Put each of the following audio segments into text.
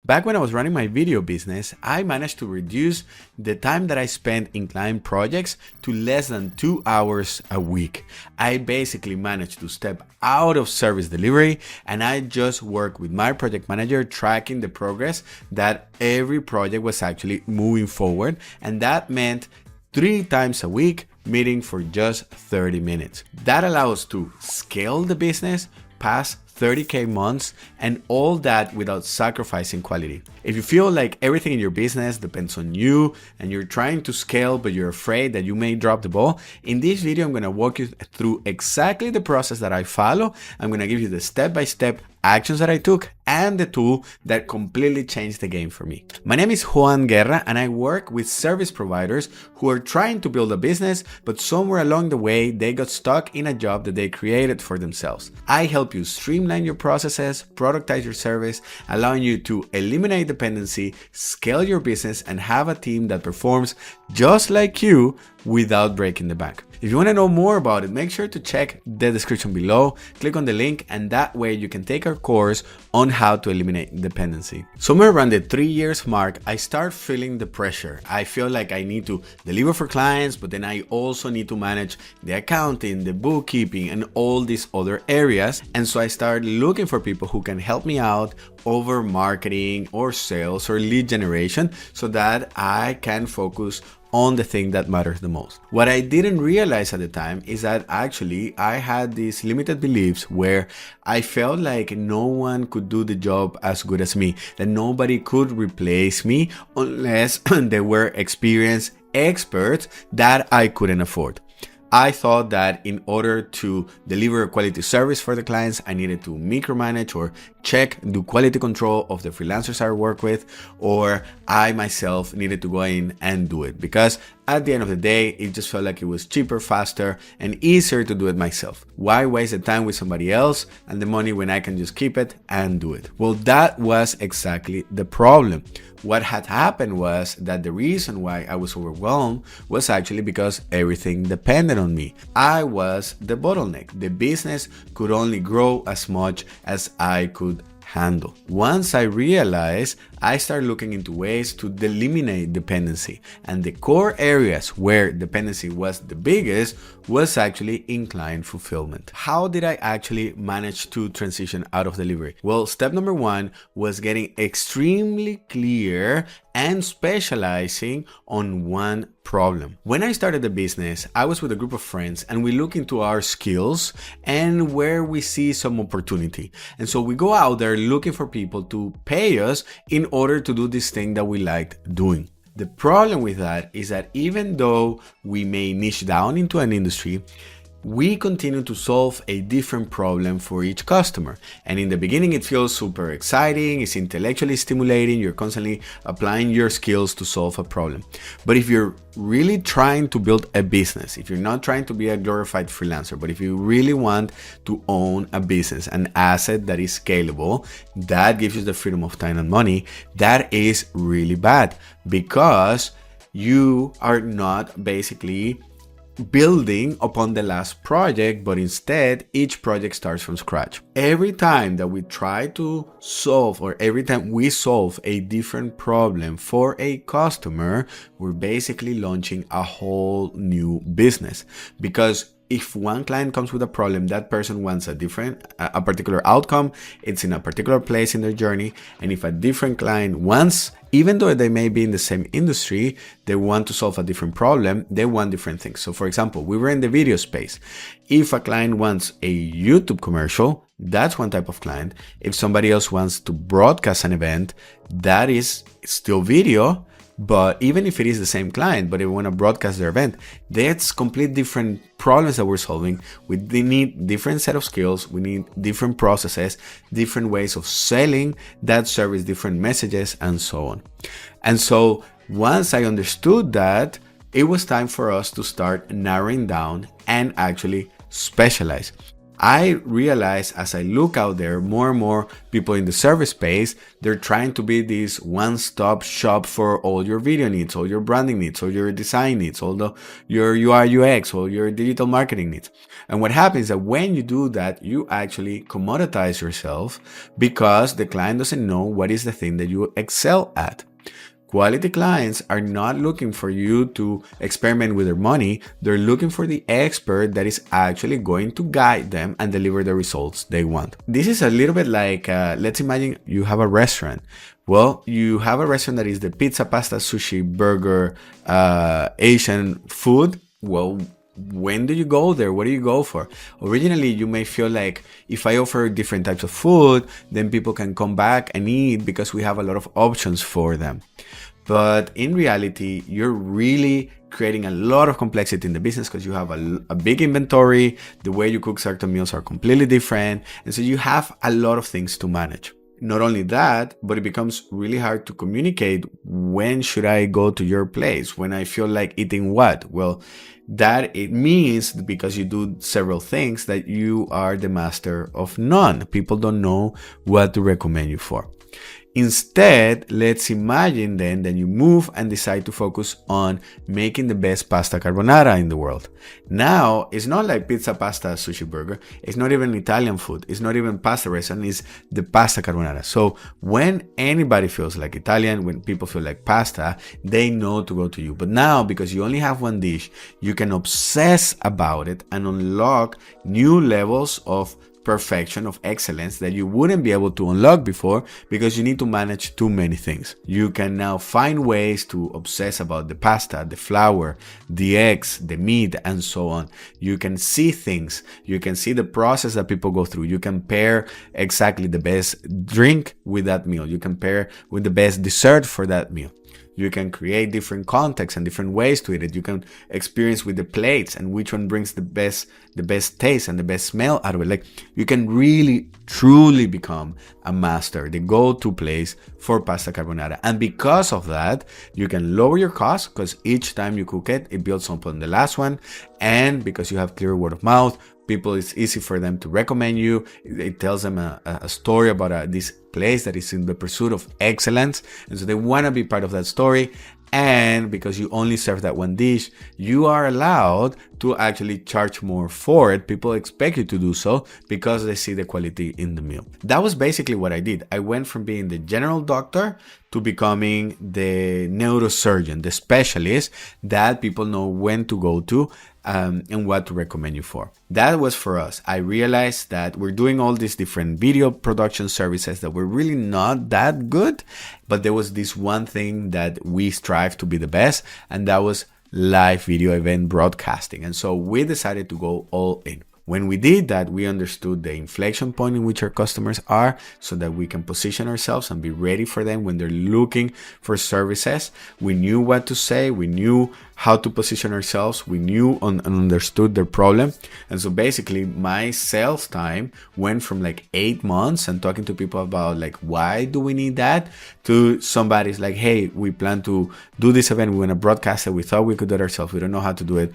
Back when I was running my video business, I managed to reduce the time that I spent in client projects to less than 2 hours a week. I basically managed to step out of service delivery and I just work with my project manager tracking the progress that every project was actually moving forward. And that meant 3 times a week meeting for just 30 minutes. That allows us to scale the business past 30K months and all that without sacrificing quality. If you feel like everything in your business depends on you and you're trying to scale but you're afraid that you may drop the ball, in this video I'm going to walk you through exactly the process that I follow. I'm going to give you the step-by-step actions that I took and the tool that completely changed the game for me. My name is Juan Guerra and I work with service providers who are trying to build a business, but somewhere along the way they got stuck in a job that they created for themselves. I help you streamline your processes, productize your service, allowing you to eliminate dependency, scale your business, and have a team that performs just like you without breaking the bank. If you want to know more about it, make sure to check the description below, click on the link, and that way you can take our course on how to eliminate dependency. Somewhere around the 3 years mark, I start feeling the pressure. I feel like I need to deliver for clients, but then I also need to manage the accounting, the bookkeeping, and all these other areas. And so I started looking for people who can help me out over marketing or sales or lead generation so that I can focus on the thing that matters the most. What I didn't realize at the time is that actually I had these limited beliefs where I felt like no one could do the job as good as me, that nobody could replace me unless they were experienced experts that I couldn't afford. I thought that in order to deliver a quality service for the clients, I needed to micromanage or check, do quality control of the freelancers I work with, or I myself needed to go in and do it because at the end of the day, it just felt like it was cheaper, faster, and easier to do it myself. Why waste the time with somebody else and the money when I can just keep it and do it? Well, that was exactly the problem. What had happened was that the reason why I was overwhelmed was actually because everything depended on me. I was the bottleneck. The business could only grow as much as I could handle. Once I realized, I started looking into ways to eliminate dependency, and the core areas where dependency was the biggest was actually in client fulfillment. How did I actually manage to transition out of delivery? Well, step number 1 was getting extremely clear and specializing on one problem. When I started the business, I was with a group of friends and we look into our skills and where we see some opportunity. And so we go out there looking for people to pay us in order to do this thing that we liked doing. The problem with that is that even though we may niche down into an industry, we continue to solve a different problem for each customer. And in the beginning, it feels super exciting, it's intellectually stimulating, you're constantly applying your skills to solve a problem. But if you're really trying to build a business, if you're not trying to be a glorified freelancer, but if you really want to own a business, an asset that is scalable, that gives you the freedom of time and money, that is really bad because you are not basically building upon the last project, but instead each project starts from scratch. Every time that we try to solve, or every time we solve a different problem for a customer, we're basically launching a whole new business. Because if one client comes with a problem, that person wants a particular outcome, it's in a particular place in their journey. And if a different client wants, even though they may be in the same industry, they want to solve a different problem, they want different things. So for example, we were in the video space. If a client wants a YouTube commercial, that's one type of client. If somebody else wants to broadcast an event, that is still video. But even if it is the same client, but if we want to broadcast their event, that's complete different problems that we're solving. We need different set of skills. We need different processes, different ways of selling that service, different messages, and so on. And so once I understood that, it was time for us to start narrowing down and actually specialize. I realize as I look out there, more and more people in the service space, they're trying to be this one-stop shop for all your video needs, all your branding needs, all your design needs, your UI UX, all your digital marketing needs. And what happens is that when you do that, you actually commoditize yourself because the client doesn't know what is the thing that you excel at. Quality clients are not looking for you to experiment with their money. They're looking for the expert that is actually going to guide them and deliver the results they want. This is a little bit like, let's imagine you have a restaurant. Well, you have a restaurant that is the pizza, pasta, sushi, burger, Asian food. Well, when do you go there? What do you go for? Originally, you may feel like if I offer different types of food, then people can come back and eat because we have a lot of options for them. But in reality, you're really creating a lot of complexity in the business because you have a big inventory. The way you cook certain meals are completely different. And so you have a lot of things to manage. Not only that, but it becomes really hard to communicate when should I go to your place, when I feel like eating what? Well, that it means because you do several things that you are the master of none. People don't know what to recommend you for. Instead, let's imagine then that you move and decide to focus on making the best pasta carbonara in the world. Now, it's not like pizza, pasta, sushi, burger. It's not even Italian food. It's not even pasta restaurant. It's the pasta carbonara. So when anybody feels like Italian, when people feel like pasta, they know to go to you. But now, because you only have one dish, you can obsess about it and unlock new levels of perfection, of excellence that you wouldn't be able to unlock before because you need to manage too many things. You can now find ways to obsess about the pasta, the flour, the eggs, the meat, and so on. You can see things. You can see the process that people go through. You can pair exactly the best drink with that meal. You can pair with the best dessert for that meal. You can create different contexts and different ways to eat it. You can experience with the plates and which one brings the best taste and the best smell out of it. Like you can really, truly become a master, the go-to place for pasta carbonara. And because of that, you can lower your costs because each time you cook it, it builds upon the last one. And because you have clear word of mouth, people, it's easy for them to recommend you. It tells them a story about this place that is in the pursuit of excellence. And so they want to be part of that story. And because you only serve that one dish, you are allowed to actually charge more for it. People expect you to do so because they see the quality in the meal. That was basically what I did. I went from being the general doctor to becoming the neurosurgeon, the specialist that people know when to go to and what to recommend you for. That was for us. I realized that we're doing all these different video production services that were really not that good, but there was this one thing that we strive to be the best, and that was live video event broadcasting. And so we decided to go all in. When we did that, we understood the inflection point in which our customers are so that we can position ourselves and be ready for them when they're looking for services. We knew what to say. We knew how to position ourselves. We knew and understood their problem. And so basically my sales time went from like 8 months and talking to people about like, why do we need that? To somebody's like, hey, we plan to do this event. We want to broadcast it. We thought we could do it ourselves. We don't know how to do it.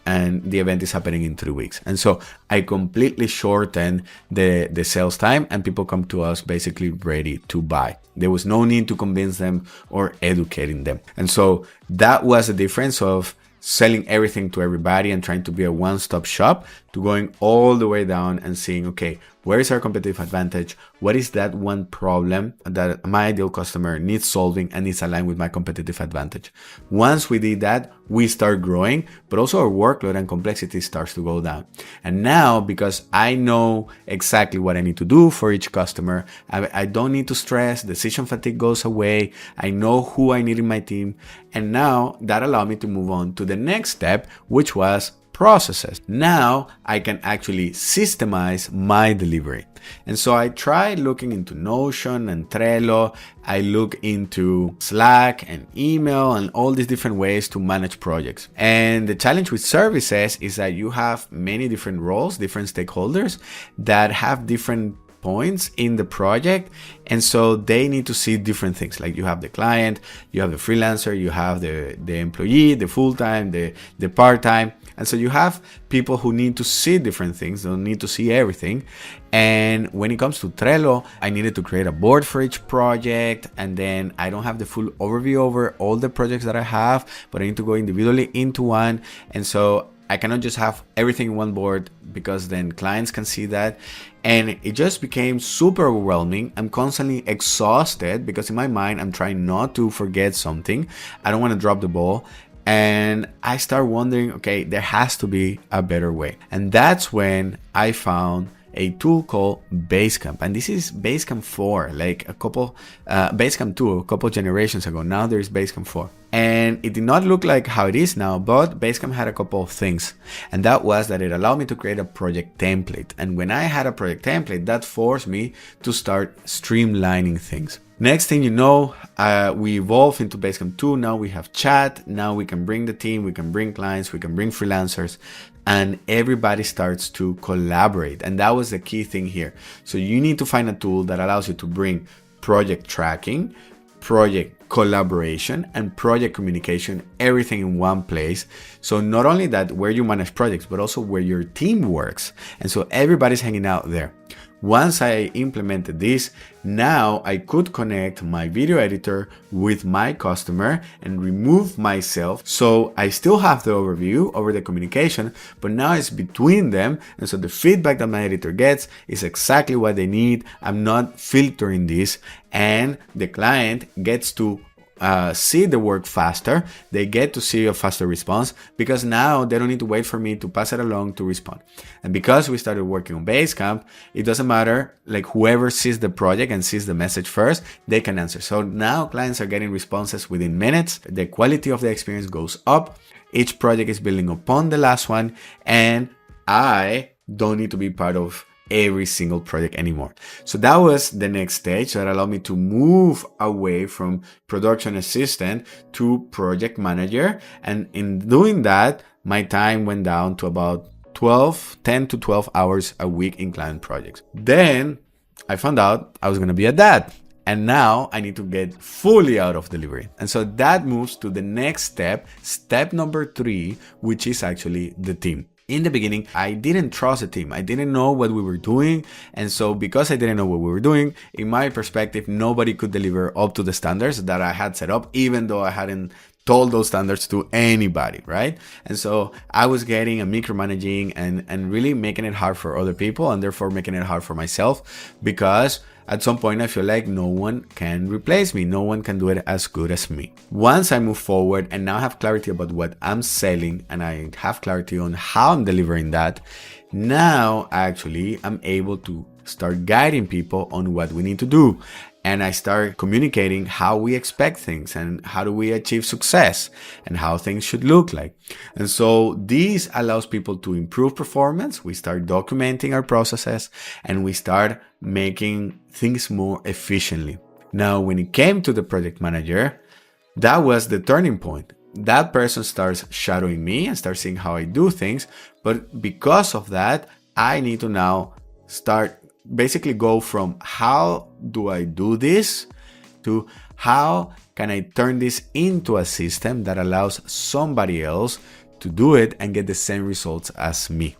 And the event is happening in 3 weeks. And so I completely shortened the sales time and people come to us basically ready to buy. There was no need to convince them or educating them. And so that was the difference of selling everything to everybody and trying to be a one-stop shop to going all the way down and seeing, okay, where is our competitive advantage? What is that one problem that my ideal customer needs solving and is aligned with my competitive advantage? Once we did that, we start growing, but also our workload and complexity starts to go down. And now, because I know exactly what I need to do for each customer, I don't need to stress, decision fatigue goes away, I know who I need in my team. And now that allowed me to move on to the next step, which was processes. Now I can actually systemize my delivery. And so I tried looking into Notion and Trello. I look into Slack and email and all these different ways to manage projects. And the challenge with services is that you have many different roles, different stakeholders that have different points in the project, and so they need to see different things. Like you have the client, you have the freelancer, you have the employee, the full-time, the part-time, And so you have people who need to see different things, don't need to see everything. And when it comes to Trello, I needed to create a board for each project, and then I don't have the full overview over all the projects that I have, but I need to go individually into one. And so I cannot just have everything in one board, because then clients can see that. And it just became super overwhelming. I'm constantly exhausted because in my mind, I'm trying not to forget something. I don't want to drop the ball. And I start wondering, okay, there has to be a better way. And that's when I found a tool called Basecamp. And this is Basecamp 4, like Basecamp 2, a couple generations ago. Now there's Basecamp 4. And it did not look like how it is now, but Basecamp had a couple of things. And that was that it allowed me to create a project template. And when I had a project template, that forced me to start streamlining things. Next thing you know, we evolve into Basecamp 2. Now we have chat. Now we can bring the team, we can bring clients, we can bring freelancers, and everybody starts to collaborate. And that was the key thing here. So you need to find a tool that allows you to bring project tracking, project collaboration, and project communication, everything in one place. So not only that, where you manage projects, but also where your team works. And so everybody's hanging out there. Once I implemented this, now I could connect my video editor with my customer and remove myself. So I still have the overview over the communication, but now it's between them. And so the feedback that my editor gets is exactly what they need. I'm not filtering this, and the client gets to see the work faster. They get to see a faster response because now they don't need to wait for me to pass it along to respond. And because we started working on Basecamp, it doesn't matter, like whoever sees the project and sees the message first, they can answer. So now clients are getting responses within minutes. The quality of the experience goes up. Each project is building upon the last one, and I don't need to be part of every single project anymore. So that was the next stage that allowed me to move away from production assistant to project manager. And in doing that, my time went down to about 10 to 12 hours a week in client projects. Then I found out I was going to be a dad. And now I need to get fully out of delivery. And so that moves to the next step number 3, which is actually the team. In the beginning, I didn't trust the team. I didn't know what we were doing. And so because I didn't know what we were doing, in my perspective, nobody could deliver up to the standards that I had set up, even though I hadn't told those standards to anybody, right? And so I was getting a micromanaging and really making it hard for other people, and therefore making it hard for myself, because at some point I feel like no one can replace me. No one can do it as good as me. Once I move forward and now have clarity about what I'm selling, and I have clarity on how I'm delivering that, now actually I'm able to start guiding people on what we need to do. And I start communicating how we expect things and how do we achieve success and how things should look like. And so this allows people to improve performance. We start documenting our processes and we start making things more efficiently. Now, when it came to the project manager, that was the turning point. That person starts shadowing me and starts seeing how I do things. But because of that, I need to now start basically go from how do I do this to how can I turn this into a system that allows somebody else to do it and get the same results as me.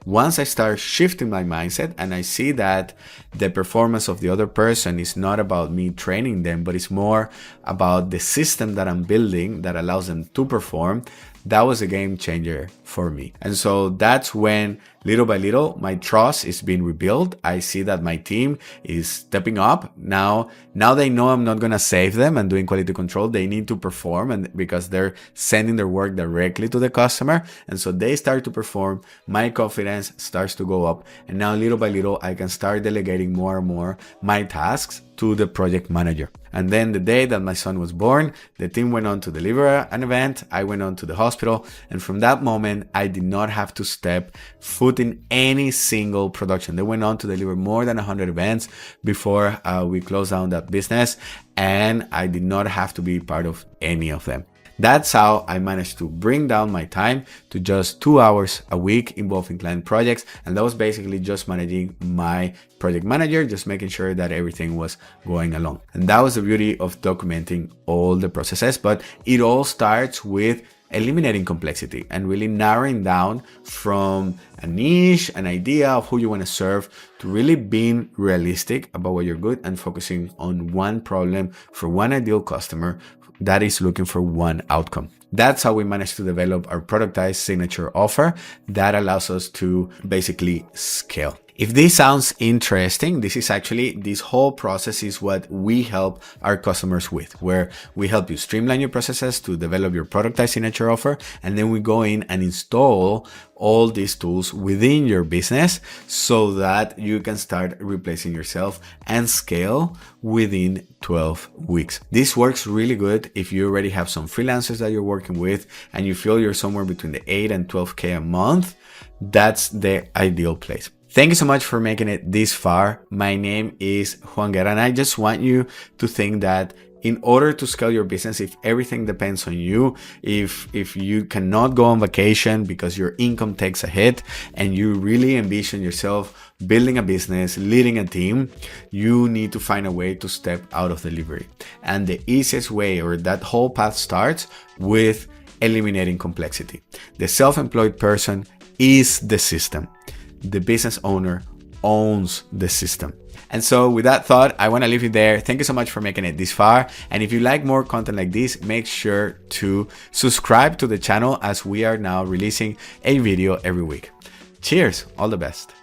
Once I start shifting my mindset and I see that the performance of the other person is not about me training them, but it's more about the system that I'm building that allows them to perform, that was a game changer for me. And so that's when little by little my trust is being rebuilt. I see that my team is stepping up. Now they know I'm not going to save them and doing quality control. They need to perform, and because they're sending their work directly to the customer. And so they start to perform. My confidence starts to go up. And now little by little, I can start delegating more and more my tasks to the project manager. And then the day that my son was born, the team went on to deliver an event. I went on to the hospital. And from that moment, I did not have to step foot in any single production. They went on to deliver more than 100 events before we closed down that business. And I did not have to be part of any of them. That's how I managed to bring down my time to just 2 hours a week involving client projects. And that was basically just managing my project manager, just making sure that everything was going along. And that was the beauty of documenting all the processes. But it all starts with eliminating complexity and really narrowing down from a niche, an idea of who you want to serve, to really being realistic about what you're good and focusing on one problem for one ideal customer that is looking for one outcome. That's how we managed to develop our productized signature offer that allows us to basically scale. If this sounds interesting, this whole process is what we help our customers with, where we help you streamline your processes to develop your productized signature offer. And then we go in and install all these tools within your business so that you can start replacing yourself and scale within 12 weeks. This works really good if you already have some freelancers that you're working with and you feel you're somewhere between the 8 and 12K a month. That's the ideal place. Thank you so much for making it this far. My name is Juan Guerra, and I just want you to think that in order to scale your business, if everything depends on you, if you cannot go on vacation because your income takes a hit and you really envision yourself building a business, leading a team, you need to find a way to step out of delivery. And the easiest way, or that whole path, starts with eliminating complexity. The self-employed person is the system. The business owner owns the system. And so with that thought, I want to leave you there. Thank you so much for making it this far. And if you like more content like this, make sure to subscribe to the channel, as we are now releasing a video every week. Cheers. All the best.